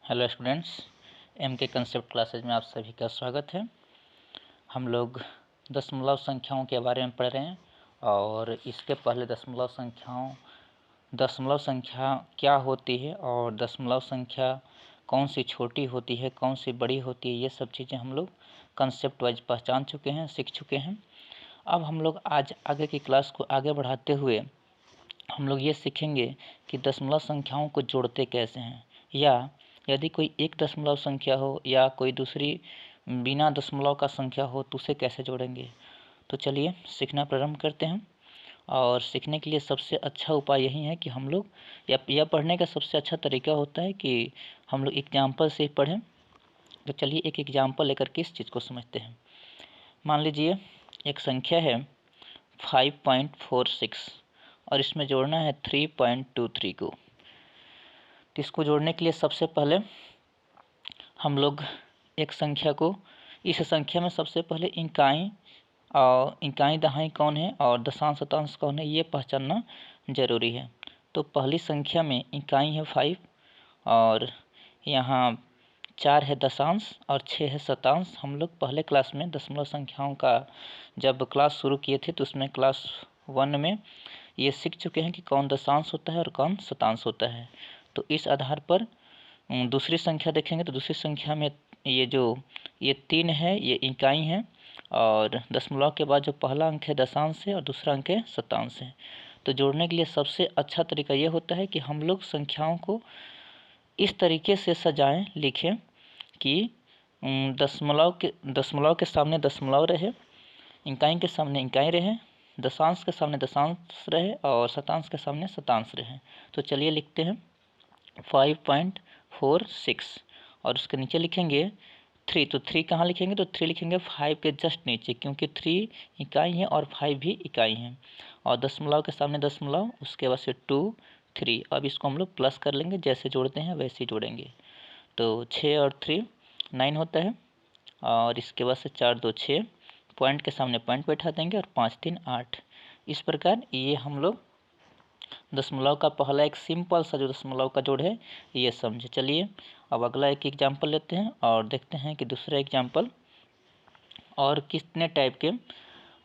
Hello students, M के concept classes में आप सभी का स्वागत है। हम लोग दशमलव संख्याओं के बारे में पढ़ रहे हैं और इसके पहले दशमलव संख्या क्या होती है और दशमलव संख्या कौन सी छोटी होती है, कौन सी बड़ी होती है, ये सब चीज़ें हम लोग कंसेप्ट वाइज पहचान चुके हैं, सीख चुके हैं। अब हम लोग आज आगे की क्लास को आगे बढ़ाते हुए हम लोग ये सीखेंगे कि दशमलव संख्याओं को जोड़ते कैसे हैं, या यदि कोई एक दशमलव संख्या हो या कोई दूसरी बिना दशमलव का संख्या हो तो उसे कैसे जोड़ेंगे। तो चलिए सीखना प्रारंभ करते हैं। और सीखने के लिए सबसे अच्छा उपाय यही है कि हम लोग यह पढ़ने का सबसे अच्छा तरीका होता है कि हम लोग एग्जाम्पल से पढ़ें। तो चलिए एक एग्जाम्पल लेकर के इस चीज़ को समझते हैं। मान लीजिए एक संख्या है 5.46 और इसमें जोड़ना है 3.23 को। तो इसको जोड़ने के लिए सबसे पहले हम लोग एक संख्या को, इस संख्या में सबसे पहले इकाई और इकाई दहाई कौन है और दशांश शतांश कौन है, ये पहचानना जरूरी है। तो पहली संख्या में इकाई है 5 और यहाँ 4 है दशांश और 6 है शतांश। हम लोग पहले क्लास में दशमलव संख्याओं का जब क्लास शुरू किए थे तो उसमें क्लास 1 में ये सीख चुके हैं कि कौन दशांश होता है और कौन शतांश होता है। तो इस आधार पर दूसरी संख्या देखेंगे तो दूसरी संख्या में ये 3 है, ये इकाई है और दशमलव के बाद जो पहला अंक है दशांश है और दूसरा अंक है शतांश है। तो जोड़ने के लिए सबसे अच्छा तरीका ये होता है कि हम लोग संख्याओं को इस तरीके से सजाएं, लिखें कि दशमलव के सामने दशमलव रहे, इकाई के सामने इकाई रहे, दशांश के सामने दशांश रहे और शतांश के सामने शतांश रहे। तो चलिए लिखते हैं 5.46 और उसके नीचे लिखेंगे 3। तो 3 कहाँ लिखेंगे, तो 3 लिखेंगे 5 के जस्ट नीचे, क्योंकि 3 इकाई है और 5 भी इकाई है। और दशमलव के सामने दशमलव, उसके बाद से 2 3। अब इसको हम लोग प्लस कर लेंगे, जैसे जोड़ते हैं वैसे ही जोड़ेंगे। तो 6 और 3 9 होता है और इसके बाद से 4 2 6, पॉइंट के सामने पॉइंट बैठा देंगे और 5 3 8। इस प्रकार ये हम लोग दशमलव का पहला एक सिंपल सा जो दशमलव का जोड़ है ये समझे। चलिए अब अगला एक एग्जाम्पल लेते हैं और देखते हैं कि दूसरा एग्जाम्पल और कितने टाइप के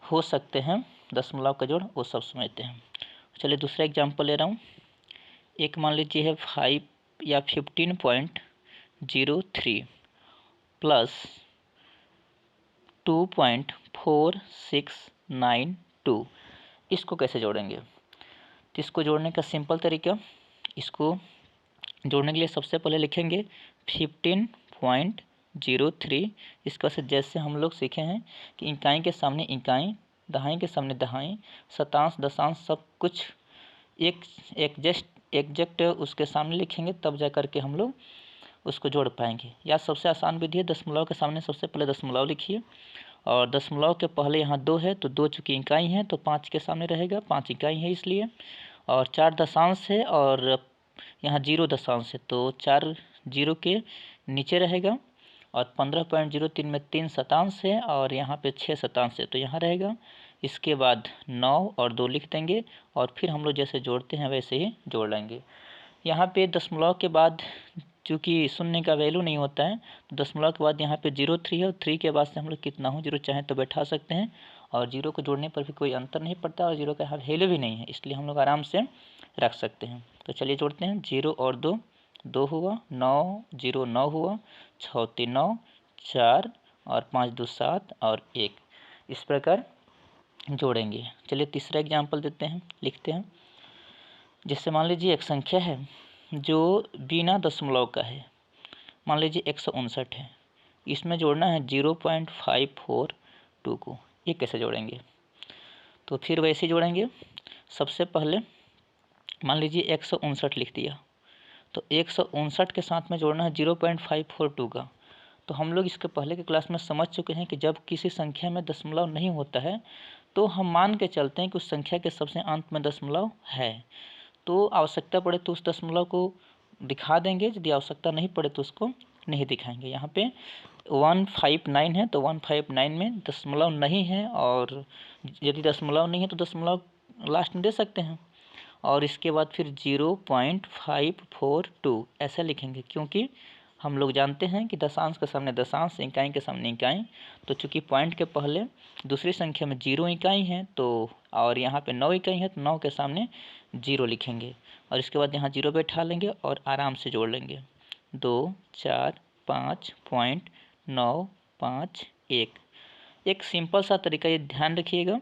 हो सकते हैं दशमलव का जोड़, वो सब समझते हैं। चलिए दूसरा एग्जाम्पल ले रहा हूँ। एक मान लीजिए है 5 या 15.03 प्लस 2.4692। इसको कैसे जोड़ेंगे। तो इसको जोड़ने का सिंपल तरीका, इसको जोड़ने के लिए सबसे पहले लिखेंगे 15.03। इसका से जैसे हम लोग सीखे हैं कि इकाई के सामने इकाई, दहाई के सामने दहाई, शतांश दशांश सब कुछ एग्जैक्ट उसके सामने लिखेंगे, तब जा कर के हम लोग उसको जोड़ पाएंगे। या सबसे आसान विधि है, दशमलव के सामने सबसे पहले दशमलव लिखिए और दशमलव के पहले यहाँ 2 है तो 2 चूँकि इकाई है तो 5 के सामने रहेगा, 5 इकाई है इसलिए। और 4 दशांश है और यहाँ 0 दशांश है तो 4 0 के नीचे रहेगा। और 15.03 में 3 शतांश है और यहाँ पे 6 शतांश है तो यहाँ रहेगा। इसके बाद 9 और 2 लिख देंगे और फिर हम लोग जैसे जोड़ते हैं वैसे ही जोड़ लेंगे। यहाँ पे दशमलव के बाद चूँकि शून्य का वैल्यू नहीं होता है तो दशमलव के बाद यहाँ पे 0 3 है और 3 के बाद से हम लोग कितना हो 0 चाहें तो बैठा सकते हैं और 0 को जोड़ने पर भी कोई अंतर नहीं पड़ता और 0 का यहाँ वैल्यू भी नहीं है, इसलिए हम लोग आराम से रख सकते हैं। तो चलिए जोड़ते हैं। 0 और 2 2 हुआ, 9 0 9 हुआ, 6 3 9 4 और 5 2 7 और 1। इस प्रकार जोड़ेंगे। चलिए तीसरा एग्जाम्पल देते हैं, लिखते हैं। जैसे मान लीजिए एक संख्या है जो बिना दशमलव का है, मान लीजिए 159 है, इसमें जोड़ना है 0.542 को। ये कैसे जोड़ेंगे, तो फिर वैसे जोड़ेंगे। सबसे पहले मान लीजिए 159 लिख दिया तो 159 के साथ में जोड़ना है 0.542 का। तो हम लोग इसके पहले के क्लास में समझ चुके हैं कि जब किसी संख्या में दशमलव नहीं होता है तो हम मान के चलते हैं कि उस संख्या के सबसे अंत में दशमलव है। तो आवश्यकता पड़े तो उस दशमलव को दिखा देंगे, यदि आवश्यकता नहीं पड़े तो उसको नहीं दिखाएंगे। यहाँ पे 159 है तो 159 में दशमलव नहीं है और यदि दशमलव नहीं है तो दशमलव लास्ट में दे सकते हैं। और इसके बाद फिर 0.542 ऐसा लिखेंगे, क्योंकि हम लोग जानते हैं कि दशांश के सामने दशांश, इकाई के सामने इकाई। तो चूंकि पॉइंट के पहले दूसरी संख्या में 0 इकाई है तो और यहाँ पे 9 इकाई है तो 9 के सामने 0 लिखेंगे और इसके बाद यहाँ 0 बैठा लेंगे और आराम से जोड़ लेंगे। 2 4 5 पॉइंट 9 5 1। एक सिंपल सा तरीका, ये ध्यान रखिएगा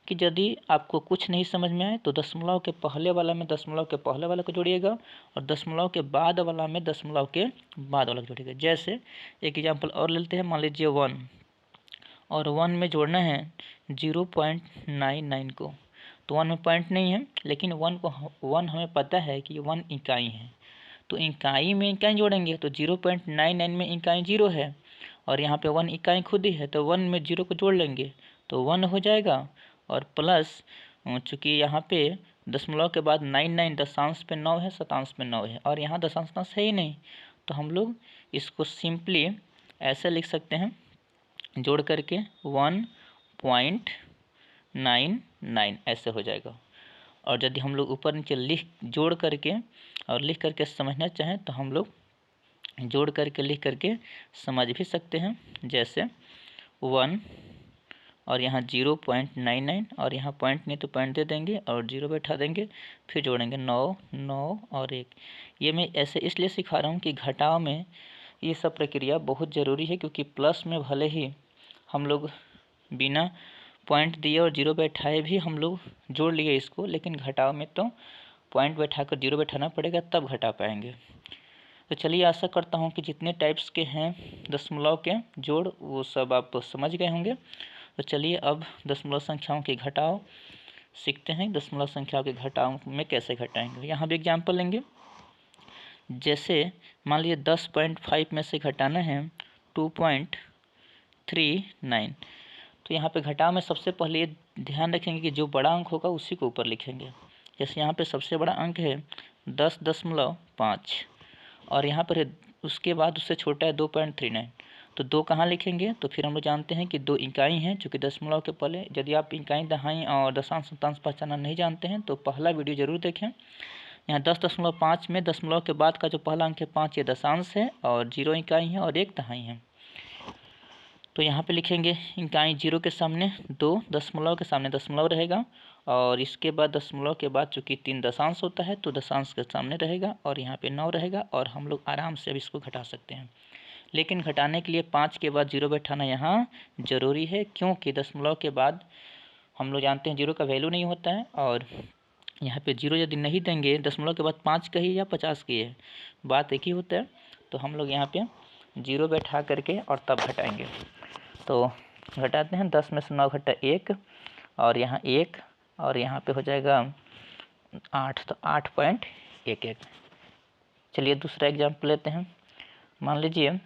कि यदि आपको कुछ नहीं समझ में आए तो दशमलव के पहले वाला में दशमलव के पहले वाला को जोड़िएगा और दशमलव के बाद वाला में दशमलव के बाद वाला को जोड़िएगा। जैसे एक एग्जांपल और लेते हैं, मान लीजिए 1 और 1 में जोड़ना है 0.99 को। तो 1 में पॉइंट नहीं है लेकिन 1 हमें पता है कि 1 इकाई है, तो इकाई में इकाई जोड़ेंगे तो 0.99 में इकाई 0 है और यहाँ पे 1 इकाई खुद ही है तो 1 में 0 को जोड़ लेंगे तो 1 हो जाएगा। और प्लस चूँकि यहाँ पे दशमलव के बाद 99 दशांश पे 9 है, शतांश पे 9 है और यहाँ दशांश है ही नहीं, तो हम लोग इसको सिंपली ऐसे लिख सकते हैं जोड़ करके 1.99 ऐसे हो जाएगा। और यदि हम लोग ऊपर नीचे जोड़ करके और लिख करके समझना चाहें तो हम लोग जोड़ करके लिख करके समझ भी सकते हैं। जैसे 1 और यहाँ 0.99 और यहाँ पॉइंट नहीं तो पॉइंट दे देंगे और 0 बैठा देंगे, फिर जोड़ेंगे 9 9 और 1। ये मैं ऐसे इसलिए सिखा रहा हूँ कि घटाव में ये सब प्रक्रिया बहुत ज़रूरी है, क्योंकि प्लस में भले ही हम लोग बिना पॉइंट दिए और 0 बैठाए भी हम लोग जोड़ लिए इसको, लेकिन घटाव में तो पॉइंट बैठाकर 0 बैठाना पड़ेगा तब घटा पाएंगे। तो चलिए, आशा करता हूँ कि जितने टाइप्स के हैं दशमलव के जोड़ वो सब आप समझ गए होंगे। तो चलिए अब दशमलव संख्याओं के घटाव सीखते हैं। दशमलव संख्याओं के घटाव में कैसे घटाएंगे, यहाँ भी एग्जाम्पल लेंगे। जैसे मान लीजिए 10.5 में से घटाना है 2.39, तो यहाँ पे घटाव में सबसे पहले ये ध्यान रखेंगे कि जो बड़ा अंक होगा उसी को ऊपर लिखेंगे। जैसे यहाँ पे सबसे बड़ा अंक है 10.5 और यहाँ पर है उसके बाद उससे छोटा है 2.39, तो 2 कहाँ लिखेंगे, तो फिर हम लोग जानते हैं कि 2 इकाई हैं। चूँकि दशमलव के पहले यदि आप इकाई दहाई और दशांश शतांश पहचानना नहीं जानते हैं तो पहला वीडियो ज़रूर देखें। यहाँ 10.5 में दशमलव के बाद का जो पहला अंक है 5, ये दशांश है और 0 इकाई है और 1 दहाई है। तो यहाँ पे लिखेंगे इकाई 0 के सामने 2, दशमलव के सामने दशमलव रहेगा और इसके बाद दशमलव के बाद चूँकि 3 दशांश होता है तो दशांश के सामने रहेगा और यहाँ पे 9 रहेगा और हम लोग आराम से अब इसको घटा सकते हैं। लेकिन घटाने के लिए 5 के बाद 0 बैठाना यहाँ ज़रूरी है, क्योंकि दशमलव के बाद हम लोग जानते हैं 0 का वैल्यू नहीं होता है और यहाँ पे 0 यदि नहीं देंगे, दशमलव के बाद 5 कहिए या 50 कहिए, बात एक ही होता है। तो हम लोग यहाँ पे 0 बैठा करके और तब घटाएंगे। तो घटाते हैं, 10 में से 9 घटा 1 और यहाँ 1 और यहाँ पे हो जाएगा 8, तो 8.11। चलिए दूसरा एग्जाम्पल लेते हैं। मान लीजिए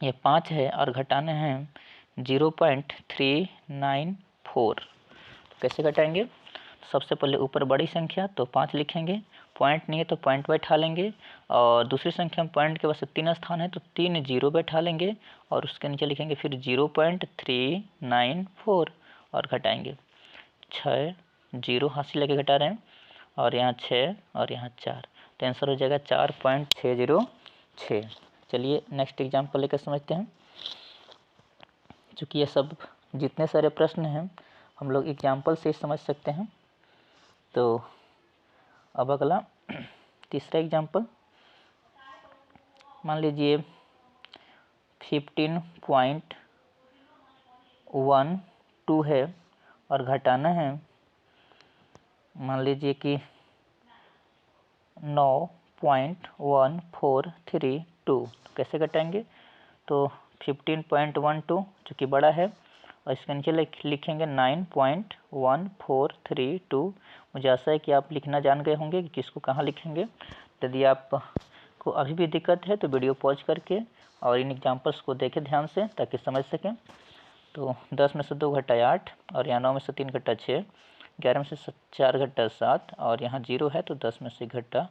ये 5 है और घटाने हैं 0.394, तो कैसे घटाएंगे। सबसे पहले ऊपर बड़ी संख्या तो 5 लिखेंगे, पॉइंट नहीं है तो पॉइंट बैठा लेंगे और दूसरी संख्या में पॉइंट के बाद 3 स्थान है तो 3 0 बैठा लेंगे और उसके नीचे लिखेंगे फिर 0.394 और घटाएंगे। 6 0 हासिल लेके घटा रहे हैं और यहाँ 6 और यहाँ 4, तो आंसर हो जाएगा 4.606। चलिए नेक्स्ट एग्जाम्पल लेकर समझते हैं। चूँकि ये सब जितने सारे प्रश्न हैं हम लोग एग्जाम्पल से समझ सकते हैं। तो अब अगला तीसरा एग्जाम्पल, मान लीजिए 15.12 है और घटाना है मान लीजिए कि 9.1432, कैसे घटाएंगे। तो 15.12 चूँकि बड़ा है और इसके नीचे लिखेंगे 9.1432। मुझे आशा है कि आप लिखना जान गए होंगे कि किसको कहाँ लिखेंगे। यदि आपको अभी भी दिक्कत है तो वीडियो पॉज करके और इन एग्जाम्पल्स को देखें ध्यान से ताकि समझ सकें। तो 10 में से 2 घटा 8 और यहाँ 9 में से 3 घटा 6, 11 में से 4 घटा 7 और यहाँ 0 है तो 10 में से घटा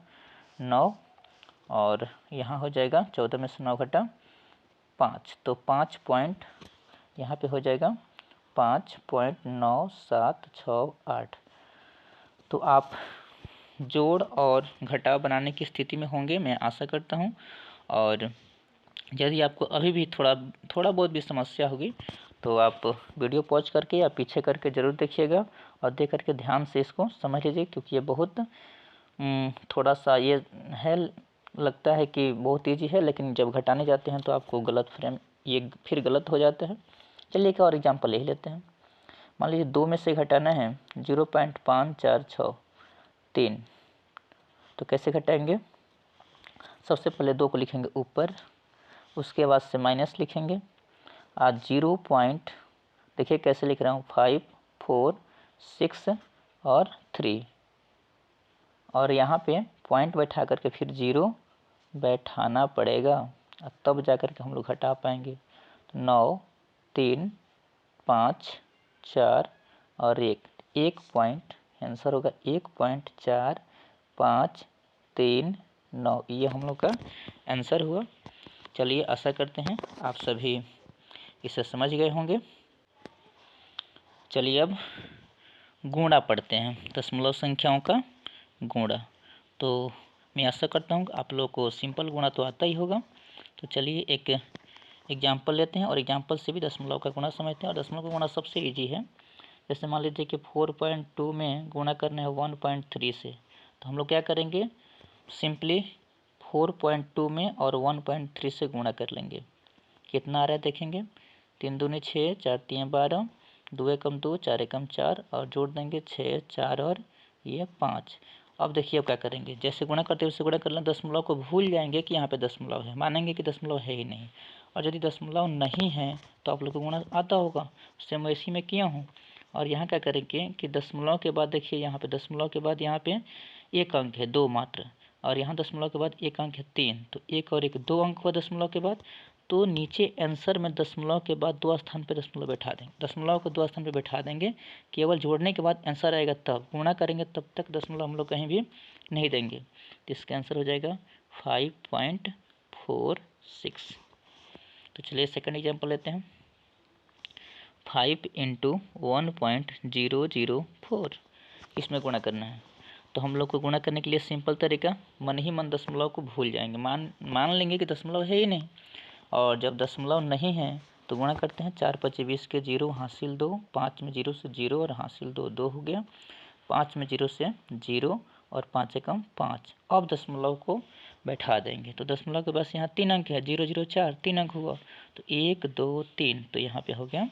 9 और यहाँ हो जाएगा 14 में से 9 घटा 5, तो 5 पॉइंट यहाँ पे हो जाएगा 5.9768। तो आप जोड़ और घटाव बनाने की स्थिति में होंगे, मैं आशा करता हूँ। और यदि आपको अभी भी थोड़ा बहुत भी समस्या होगी तो आप वीडियो पॉज करके या पीछे करके ज़रूर देखिएगा और देख करके ध्यान से इसको समझ लीजिए, क्योंकि ये बहुत थोड़ा सा ये है, लगता है कि बहुत ईजी है, लेकिन जब घटाने जाते हैं तो आपको गलत फ्रेम ये फिर गलत हो जाता है। चलिए एक और एग्जांपल ले लेते हैं। मान लीजिए 2 में से घटाना है 0.5443, तो कैसे घटाएंगे? सबसे पहले 2 को लिखेंगे ऊपर, उसके बाद से माइनस लिखेंगे आज 0. देखिए कैसे लिख रहा हूँ, 5, 4, 6 और 3, और यहाँ पे पॉइंट बैठा करके फिर 0 बैठाना पड़ेगा, तब जा कर के हम लोग घटा पाएंगे। तो 9, 3, 5, 4 और 1 पॉइंट, आंसर होगा 1.4539। ये हम लोग का आंसर हुआ। चलिए आशा करते हैं आप सभी इसे समझ गए होंगे। चलिए अब गुणा पढ़ते हैं, दशमलव संख्याओं का गुणा। तो मैं आशा करता हूँ आप लोग को सिंपल गुणा तो आता ही होगा। तो चलिए एक एग्जाम्पल लेते हैं और एग्जाम्पल से भी दशमलव का गुणा समझते हैं। और दशमलव का गुणा सबसे ईजी है। जैसे मान लीजिए कि 4.2 में गुणा करना है 1.3 से, तो हम लोग क्या करेंगे, सिंपली 4.2 में और 1.3 से गुणा कर लेंगे। कितना आ रहा है देखेंगे, 3 दूनी 6, 4 तीन 12, 2 एकम 2, 4 एकम 4 और जोड़ देंगे 6, 4 और ये 5। अब देखिए अब क्या करेंगे, जैसे गुणा करते हैं उससे गुणा कर लें, दशमलव को भूल जाएंगे कि यहाँ पे दशमलव है, मानेंगे कि दशमलव है ही नहीं। और यदि दशमलव नहीं है तो आप लोग को गुणा आता होगा, उससे मैं इसी में किया हूँ। और यहाँ क्या करेंगे कि दशमलव के बाद देखिए यहाँ पे दशमलव के बाद यहाँ पे एक अंक है 2 मात्र, और यहाँ दशमलव के बाद एक अंक है 3, तो 1 और 1 2 अंक हुआ दशमलव के बाद। तो नीचे आंसर में दशमलव के बाद 2 स्थान पे दशमलव बैठा देंगे, दशमलव को 2 स्थान पे बैठा देंगे। केवल जोड़ने के बाद आंसर आएगा, तब गुणा करेंगे तब तक दशमलव हम लोग कहीं भी नहीं देंगे। तो इसका आंसर हो जाएगा 5.46। तो चलिए सेकंड एग्जाम्पल लेते हैं। 5 × 1.004, इसमें गुणा करना है। तो हम लोग को गुणा करने के लिए सिंपल तरीका, मन ही मन दशमलव को भूल जाएंगे, मान लेंगे कि दशमलव है ही नहीं। और जब दशमलव नहीं है तो गुणा करते हैं, 4 × 5 = 20 के 0 हासिल 2, 5 में 0 से 0 और हासिल 2 2 हो गया, 5 में 0 से 0 और 5 एकम 5। अब दशमलव को बैठा देंगे, तो दशमलव के पास यहाँ 3 अंक है, 0 0 4 3 अंक हुआ, तो 1 2 3, तो यहाँ पे हो गया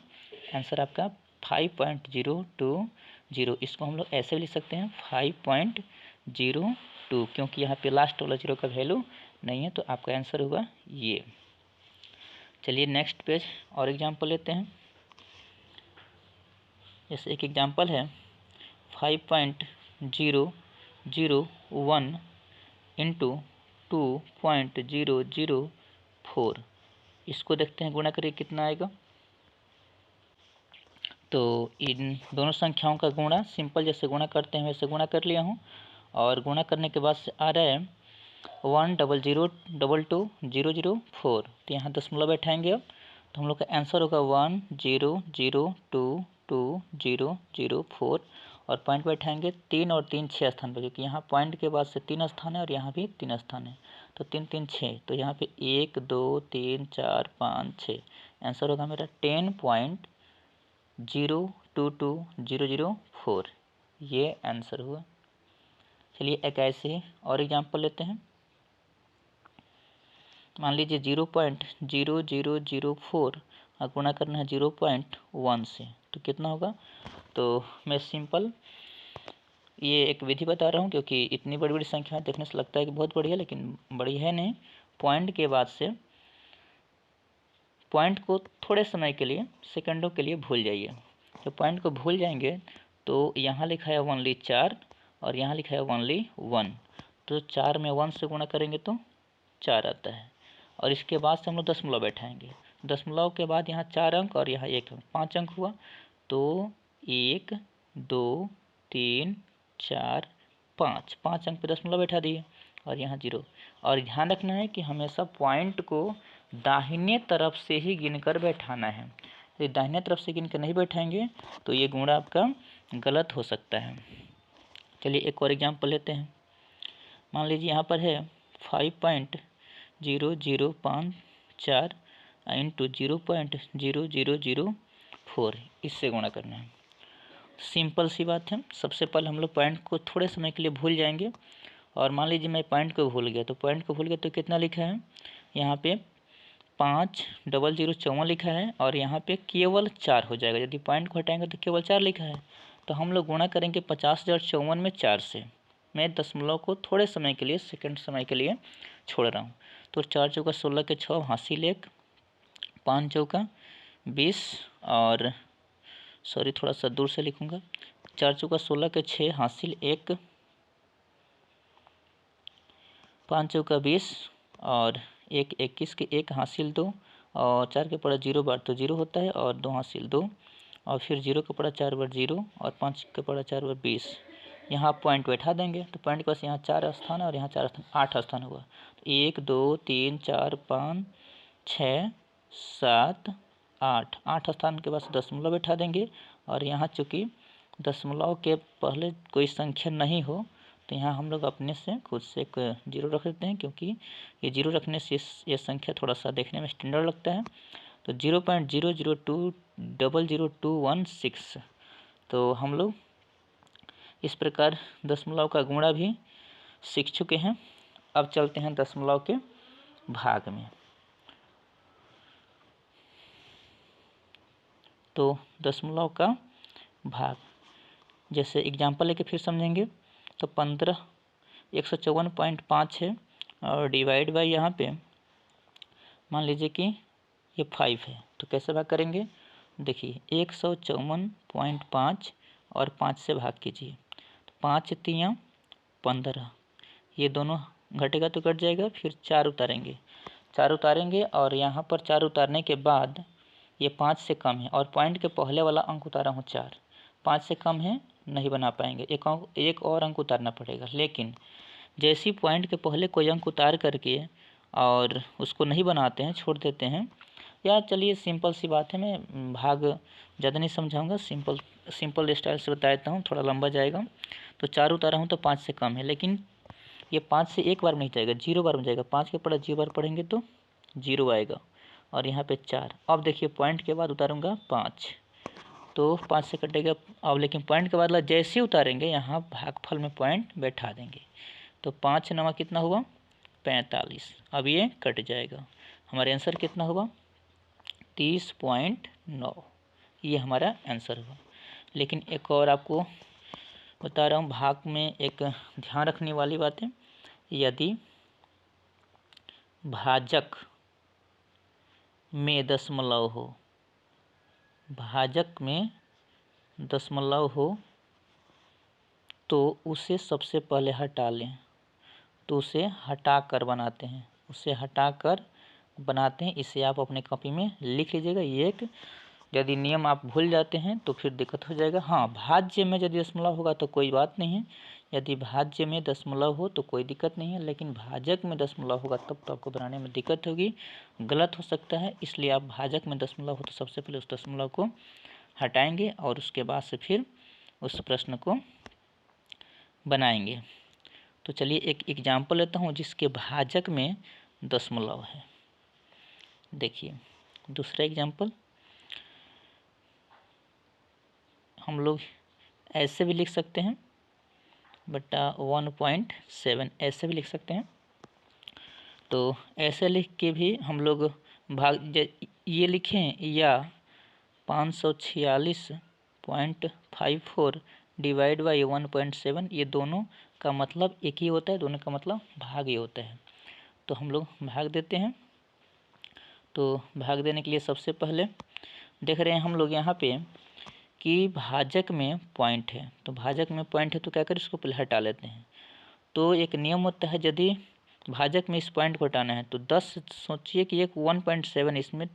आंसर आपका 5.020। इसको हम लोग ऐसे भी लिख सकते हैं 5.02, क्योंकि यहाँ पे लास्ट वाला 0 का वैल्यू नहीं है, तो आपका आंसर होगा ये। चलिए नेक्स्ट पेज और एग्जाम्पल लेते हैं। जैसे एक एग्जाम्पल है 5.001 × 2.004, इसको देखते हैं गुणा करिए कितना आएगा। तो इन दोनों संख्याओं का गुणा सिंपल जैसे गुणा करते हैं वैसे गुणा कर लिया हूँ, और गुणा करने के बाद से आ रहा है 100222004। तो यहाँ दशमलव बैठाएंगे अब, तो हम लोग का आंसर होगा 100222004, और पॉइंट बैठाएंगे 3 और 3 6 स्थान पर, क्योंकि यहाँ पॉइंट के बाद से 3 स्थान है और यहाँ भी 3 स्थान है, तो 3 3 6, तो यहाँ पे 1 2 3 4 5 6, आंसर होगा मेरा 10.022004, ये आंसर हुआ। चलिए एक ऐसे और एग्जाम्पल लेते हैं। मान लीजिए 0.0004 और गुणा करना है 0.1 से, तो कितना होगा। तो मैं सिंपल ये एक विधि बता रहा हूँ, क्योंकि इतनी बड़ी बड़ी संख्या देखने से लगता है कि बहुत बड़ी है, लेकिन बड़ी है नहीं। पॉइंट के बाद से पॉइंट को थोड़े समय के लिए, सेकंडों के लिए भूल जाइए। जब पॉइंट को भूल जाएंगे तो यहाँ लिखा है ओनली 4 और यहाँ लिखा है ओनली 1, तो 4 में 1 से गुणा करेंगे तो 4 आता है, और इसके बाद से हम लोग दशमलव बैठाएंगे। दशमलव के बाद यहाँ 4 अंक और यहाँ 1 अंक, 5 अंक हुआ, तो 1 2 3 4 5, 5 अंक पे दशमलव बैठा दिए और यहाँ 0। और ध्यान रखना है कि हमेशा पॉइंट को दाहिने तरफ से ही गिनकर बैठाना है। यदि दाहिने तरफ से गिनकर नहीं बैठाएंगे तो ये गुणा आपका गलत हो सकता है। चलिए एक और एग्जाम्पल लेते हैं। मान लीजिए यहाँ पर है 5.0053 4 इंटू 0.0004 इससे गुणा करना है। सिंपल सी बात है। सबसे पहले हम लोग पॉइंट को थोड़े समय के लिए भूल जाएंगे और मान लीजिए मैं पॉइंट को भूल गया, तो पॉइंट को भूल गया तो कितना लिखा है यहाँ पे 50054 लिखा है और यहाँ पे केवल 4 हो जाएगा। यदि पॉइंट को हटाएंगे तो केवल 4 लिखा है, तो हम लोग गुणा करेंगे 50,054 में 4 से। मैं दशमलव को थोड़े समय के लिए, सेकंड समय के लिए छोड़ रहा हूँ। तो 4 चौका 16 के 6 हासिल 1, 5 चौका 20 और सॉरी थोड़ा सा दूर से लिखूँगा, 4 चौका 16 के 6 हासिल 1, 5 चौका 20 और 1 21 के 1 हासिल 2 और 4 के पड़ा 0 बार तो 0 होता है और 2 हासिल 2 और फिर 0 का पड़ा 4 बार 0 और 5 का पड़ा 4 बार 20। यहाँ आप पॉइंट बैठा देंगे तो पॉइंट के पास यहाँ 4 स्थान है और यहाँ 4 स्थान 8 स्थान हुआ। तो 1 2 3 4 5 6 7 8 8 स्थान के पास दशमलव बैठा देंगे और यहाँ चूँकि दशमलव के पहले कोई संख्या नहीं हो तो यहाँ हम लोग अपने से खुद से एक 0 रख देते हैं, क्योंकि ये 0 रखने से ये संख्या थोड़ा सा देखने में स्टैंडर्ड लगता है। तो 0.00200216। तो हम लोग इस प्रकार दशमलव का गुणा भी सीख चुके हैं। अब चलते हैं दशमलव के भाग में। तो दशमलव का भाग जैसे एग्जाम्पल लेके फिर समझेंगे। तो 15 154.5 है और डिवाइड बाई यहाँ पे मान लीजिए कि ये 5 है, तो कैसे भाग करेंगे? देखिए 154.5 और 5 से भाग कीजिए, तो 5 3 15, ये दोनों घटेगा तो कट जाएगा। फिर 4 उतारेंगे, 4 उतारेंगे और यहाँ पर 4 उतारने के बाद ये 5 से कम है और पॉइंट के पहले वाला अंक उतारा हूँ 4, 5 से कम है नहीं बना पाएंगे, एक और अंक उतारना पड़ेगा। लेकिन जैसी पॉइंट के पहले कोई अंक उतार करके और उसको नहीं बनाते हैं, छोड़ देते हैं, या चलिए सिंपल सी बात है, मैं भाग ज़्यादा नहीं समझाऊंगा, सिंपल स्टाइल से बता देता हूँ, थोड़ा लंबा जाएगा। तो 4 उतारा हूँ तो 5 से कम है, लेकिन ये 5 से एक बार में नहीं जाएगा, 0 बार में जाएगा। 5 के पढ़ा 0 बार पढ़ेंगे तो 0 आएगा और यहाँ पे 4। अब देखिए पॉइंट के बाद उतारूँगा 5 तो 5 से कटेगा। अब लेकिन पॉइंट के बाद जैसे उतारेंगे यहाँ भागफल में पॉइंट बैठा देंगे, तो 5 9 कितना हुआ 45। अब ये कट जाएगा, हमारे आंसर कितना हुआ 30.9, ये हमारा आंसर हुआ। लेकिन एक और आपको बता रहा हूँ, भाग में एक ध्यान रखने वाली बात है, यदि भाजक में दशमलव हो, भाजक में दशमलव हो तो उसे सबसे पहले हटा लें। तो उसे हटा कर बनाते हैं, उसे हटा कर बनाते हैं। इसे आप अपने कॉपी में लिख लीजिएगा। ये एक यदि नियम आप भूल जाते हैं तो फिर दिक्कत हो जाएगा। हाँ, भाज्य में यदि दशमलव होगा तो कोई बात नहीं है, यदि भाज्य में दशमलव हो तो कोई दिक्कत नहीं है, लेकिन भाजक में दशमलव होगा तब तो आपको बनाने में दिक्कत होगी, गलत हो सकता है। इसलिए आप भाजक में दशमलव हो तो सबसे पहले उस दशमलव को हटाएंगे और उसके बाद से फिर उस प्रश्न को बनाएंगे। तो चलिए एक एग्जाम्पल लेता हूँ जिसके भाजक में दशमलव है। देखिए दूसरा एग्जाम्पल हम लोग ऐसे भी लिख सकते हैं, बटा 1.7 ऐसे भी लिख सकते हैं। तो ऐसे लिख के भी हम लोग भाग ये लिखें या 546.54 डिवाइड बाई 1.7, ये दोनों का मतलब एक ही होता है, दोनों का मतलब भाग ही होता है। तो हम लोग भाग देते हैं। तो भाग देने के लिए सबसे पहले देख रहे हैं हम लोग यहाँ पे कि भाजक में पॉइंट है, तो भाजक में पॉइंट है तो क्या करें, इसको पहले हटा लेते हैं। तो एक नियम होता है, यदि भाजक में इस पॉइंट को हटाना है तो 10, सोचिए कि एक 1.7 इसमें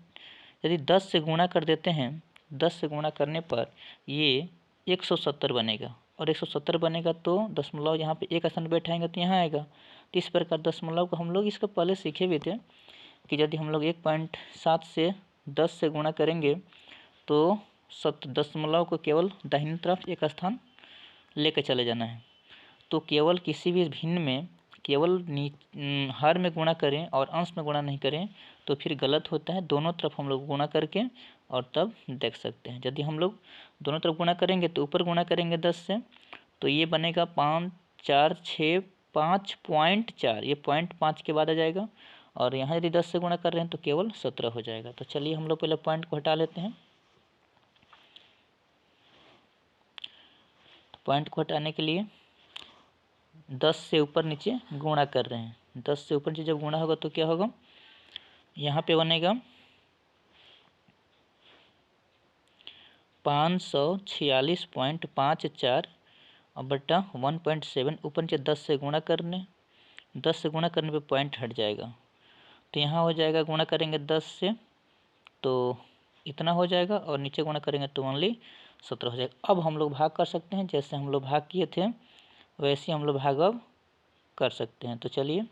यदि 10 से गुणा कर देते हैं, 10 से गुणा करने पर ये 170 बनेगा और 170 बनेगा तो दशमलव यहाँ पे एक स्थान बैठाएंगे तो यहाँ आएगा। तो इस प्रकार दशमलव को हम लोग इसको पहले सीखे भी थे कि यदि हम लोग 1.7 से 10 से गुणा करेंगे तो दशमलव को केवल दाहिनी तरफ एक स्थान लेकर चले जाना है। तो केवल किसी भी भिन्न में केवल हर में गुणा करें और अंश में गुणा नहीं करें तो फिर गलत होता है। दोनों तरफ हम लोग गुणा करके और तब देख सकते हैं। यदि हम लोग दोनों तरफ गुणा करेंगे तो ऊपर गुणा करेंगे 10 से, तो ये बनेगा 5 4 6 5.4, ये 0.5 के बाद आ जाएगा। और यहाँ यदि 10 से गुणा कर रहे हैं तो केवल 17 हो जाएगा। तो चलिए हम लोग पहले पॉइंट को हटा लेते हैं। पॉइंट को हटाने के लिए 10 से ऊपर नीचे गुणा कर रहे हैं। 10 से ऊपर नीचे जब गुणा होगा तो क्या होगा, यहाँ पे बनेगा 546.54 और बट्टा 1.7, ऊपर नीचे 10 से गुणा करने, 10 से गुणा करने पे पॉइंट हट जाएगा। तो यहाँ हो जाएगा गुणा करेंगे 10 से तो इतना हो जाएगा और नीचे गुणा करेंगे तो ओनली 17 हो जाएगा। अब हम लोग भाग कर सकते हैं, जैसे हम लोग भाग किए थे वैसे हम लोग भाग अब कर सकते हैं। तो चलिए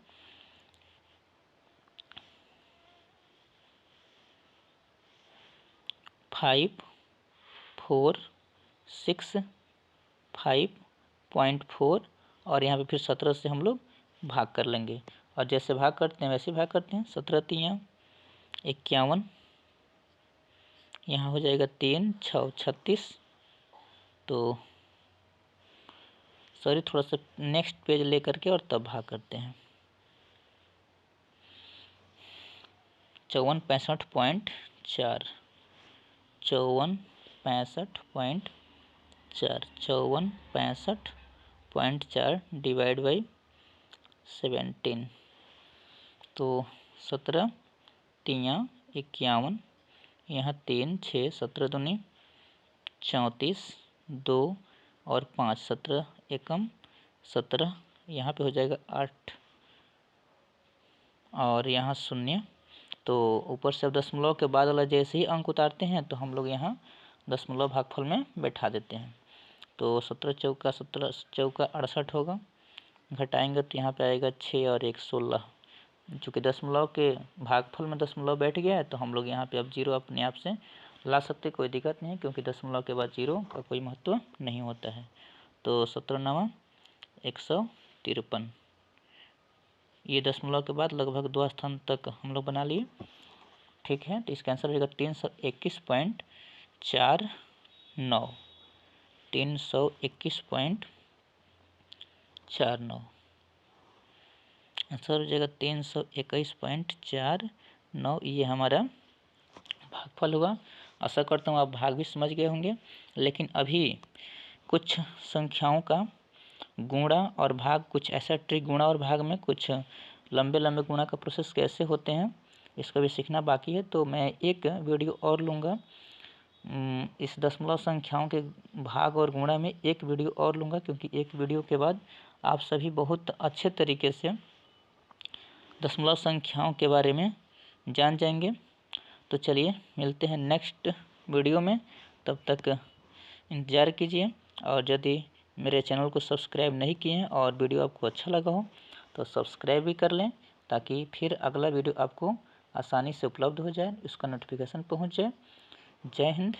5 4 6 5.4 और यहाँ पे फिर 17 से हम लोग भाग कर लेंगे। और जैसे भाग करते हैं वैसे भाग करते हैं। 17 3 51, यहाँ हो जाएगा 3 6 36। तो सॉरी, थोड़ा सा नेक्स्ट पेज ले करके और तब भाग करते हैं। 54 65.4, 54 65.4, 54 65.4 डिवाइड बाई 17। तो 17 3 51, यहाँ 3 6 17 दूनी 34, 2 और 5 17 एकम 17, यहाँ पे हो जाएगा 8 और यहाँ 0। तो ऊपर से अब दशमलव के बाद वाला जैसे ही अंक उतारते हैं तो हम लोग यहाँ दशमलव भागफल में बैठा देते हैं। तो 17 चौका 17 चौका 68 होगा, घटाएंगे तो यहाँ पे आएगा 6 और 1 16। चूँकि दशमलव के भागफल में दशमलव बैठ गया है तो हम लोग यहाँ पे अब जीरो अपने आप से ला सकते, कोई दिक्कत नहीं है, क्योंकि दशमलव के बाद जीरो का कोई महत्व नहीं होता है। तो 17 9 153, ये दशमलव के बाद लगभग 2 स्थान तक हम लोग बना लिए। ठीक है, तो इसका आंसर हो जाएगा 321.49, 321.49। आंसर हो जाएगा 321.49। ये हमारा भागफल हुआ। आशा करता हूँ आप भाग भी समझ गए होंगे। लेकिन अभी कुछ संख्याओं का गुणा और भाग, कुछ ऐसा ट्रिक गुणा और भाग में कुछ लंबे लंबे गुणा का प्रोसेस कैसे होते हैं इसका भी सीखना बाकी है। तो मैं एक वीडियो और लूँगा, इस दशमलव संख्याओं के भाग और गुणा में एक वीडियो और लूँगा, क्योंकि एक वीडियो के बाद आप सभी बहुत अच्छे तरीके से दशमलव संख्याओं के बारे में जान जाएंगे। तो चलिए मिलते हैं नेक्स्ट वीडियो में, तब तक इंतज़ार कीजिए। और यदि मेरे चैनल को सब्सक्राइब नहीं किए हैं और वीडियो आपको अच्छा लगा हो तो सब्सक्राइब भी कर लें, ताकि फिर अगला वीडियो आपको आसानी से उपलब्ध हो जाए, उसका नोटिफिकेशन पहुंच जाए। जय हिंद।